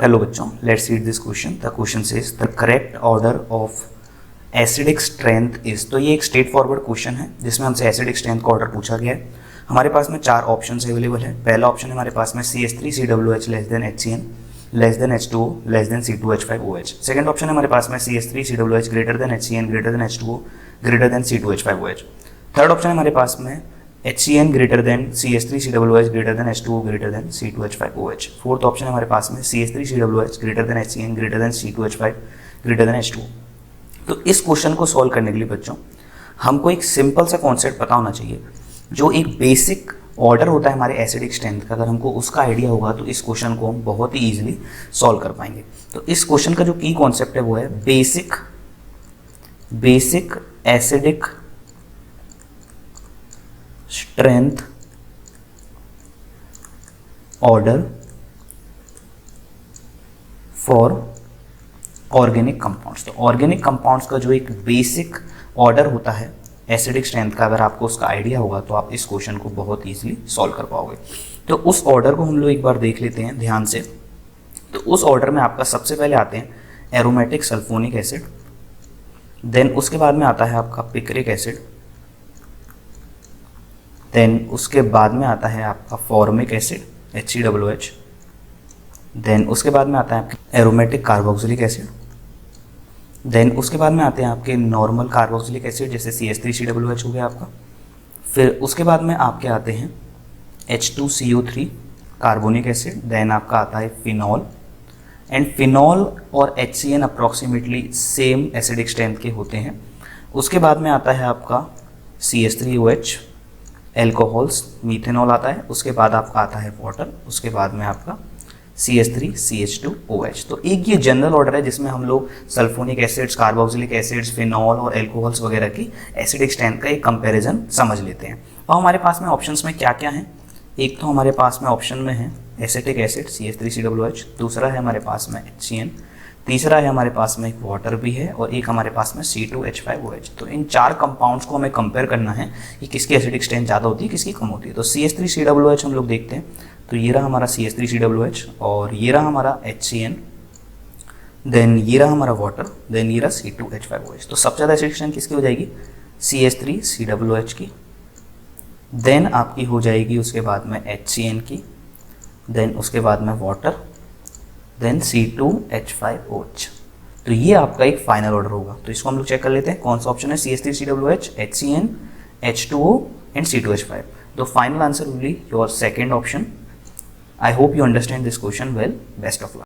Hello बच्चों, let's read this question. The question says the correct order of acidic strength is. तो ये एक straight forward question है जिसमें हमसे एसिडिक स्ट्रेंथ का ऑर्डर पूछा गया है। हमारे पास में चार ऑप्शंस अवेलेबल है। पहला ऑप्शन है हमारे पास में CH3COOH less than HCN less than H2O less than C2H5OH। Second option है हमारे पास में CH3COOH greater than HCN greater than H2O greater than C2H5OH। Third option है हमारे पास में HCN greater than CH3COOH greater than H2O greater than C2H5OH। Fourth option है हमारे पास में CH3COOH greater than HCN greater than C2H5 greater than H2O। तो इस question को solve करने के लिए बच्चों हमको एक सिंपल सा कॉन्सेप्ट पता होना चाहिए। जो एक बेसिक ऑर्डर होता है हमारे एसिडिक स्ट्रेंथ का, अगर हमको उसका आइडिया होगा तो इस क्वेश्चन को हम बहुत ही ईजिली सॉल्व कर पाएंगे। तो इस क्वेश्चन का जो की कॉन्सेप्ट है वो है basic acidic strength order for organic compounds. तो ऑर्गेनिक कंपाउंड्स का जो एक बेसिक ऑर्डर होता है एसिडिक स्ट्रेंथ का, अगर आपको उसका आइडिया होगा तो आप इस क्वेश्चन को बहुत इजीली सॉल्व कर पाओगे। तो उस ऑर्डर को हम लोग एक बार देख लेते हैं ध्यान से। तो उस ऑर्डर में आपका सबसे पहले आते हैं एरोमेटिक सल्फोनिक एसिड, देन उसके बाद में आता है आपका पिक्रिक एसिड, देन उसके बाद में आता है आपका फॉर्मिक एसिड HCOOH, देन उसके बाद में आता है आपके एरोमेटिक कार्बोक्सिलिक एसिड, देन उसके बाद में आते हैं आपके नॉर्मल कार्बोक्सिलिक एसिड जैसे CH3COOH हो गया आपका। फिर उसके बाद में आपके आते हैं H2CO3 कार्बोनिक एसिड, देन आपका आता है फिनॉल। एंड फिनॉल और HCN approximately same acidic strength के होते हैं। उसके बाद में आता है आपका CH3OH एल्कोहल्स, मीथेनॉल आता है। उसके बाद आपका आता है वाटर, उसके बाद में आपका CH3CH2OH। तो एक ये जनरल ऑर्डर है जिसमें हम लोग sulphonic acids, carboxylic acids, phenol और एल्कोहल्स वगैरह की एसिडिक स्ट्रेंथ का एक कंपैरिजन समझ लेते हैं। और हमारे पास में ऑप्शंस में क्या क्या है, एक तो हमारे पास में ऑप्शन में है एसिटिक एसिड CH3COOH, दूसरा है हमारे पास में HCN, तीसरा है हमारे पास में एक वाटर भी है और एक हमारे पास में C2H5OH। तो इन चार कंपाउंड्स को हमें कंपेयर करना है कि किसकी एसिडिक स्ट्रेंथ ज़्यादा होती है, किसकी कम होती है। तो CH3COOH हम लोग देखते हैं। तो ये रहा हमारा CH3COOH और ये रहा हमारा HCN, देन ये रहा हमारा वाटर, देन ये रहा C2H5OH। तो सबसे ज़्यादा एसिडिक स्ट्रेंथ किसकी हो जाएगी, CH3COOH की, देन आपकी हो जाएगी उसके बाद में HCN की, देन उसके बाद में वाटर, देन C2H5OH। तो ये आपका एक फाइनल ऑर्डर होगा। तो इसको हम लोग चेक कर लेते हैं कौन सा ऑप्शन है, CH3COOH, HCN, H2O and C2H5। The final answer will be your second option. I hope you understand this question well. Best of luck.